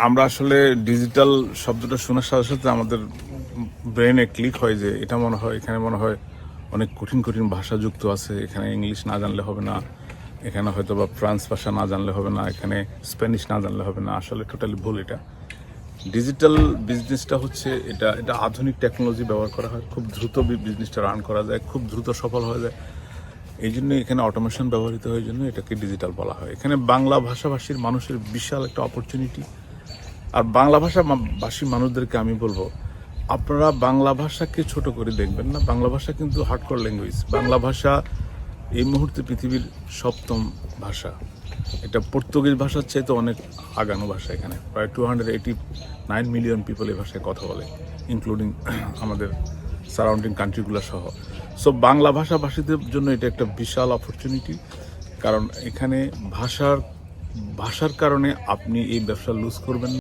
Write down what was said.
আমরা আসলে ডিজিটাল শব্দটা শোনার সাথে সাথে আমাদের ব্রেনে ক্লিক হয় যে এটা মনে হয় এখানে মনে হয় অনেক কঠিন কঠিন ভাষা যুক্ত আছে। এখানে ইংলিশ না জানলে হবে না, এখানে হয়তো বা ফ্রান্স ভাষা না জানলে হবে না, এখানে স্প্যানিশ না জানলে হবে না। আসলে টোটালি ভুল। এটা ডিজিটাল বিজনেসটা হচ্ছে এটা এটা আধুনিক টেকনোলজি ব্যবহার করা হয়, খুব দ্রুত বিজনেসটা রান করা যায়, খুব দ্রুত সফল হয়ে যায়। এই জন্য এখানে অটোমেশন ব্যবহৃত হয়, জন্য এটাকে ডিজিটাল বলা হয়। এখানে বাংলা ভাষাভাষীর মানুষের বিশাল একটা অপরচুনিটি। আর বাংলা ভাষী মানুষদেরকে আমি বলবো, আপনারা বাংলা ভাষাকে ছোট করে দেখবেন না। বাংলা ভাষা কিন্তু হার্ডকোর ল্যাঙ্গুয়েজ। বাংলা ভাষা এই মুহূর্তে পৃথিবীর 7ম ভাষা। এটা পর্তুগিজ ভাষার চাইতে অনেক আগানো ভাষা। এখানে প্রায় 289 মিলিয়ন পিপল এই ভাষায় কথা বলে, ইনক্লুডিং আমাদের সারাউন্ডিং কান্ট্রিগুলো সহ। সো বাংলা ভাষাভাষীদের জন্য এটা একটা বিশাল অপরচুনিটি, কারণ এখানে ভাষার কারণে আপনি এই ব্যবসা লুজ করবেন না।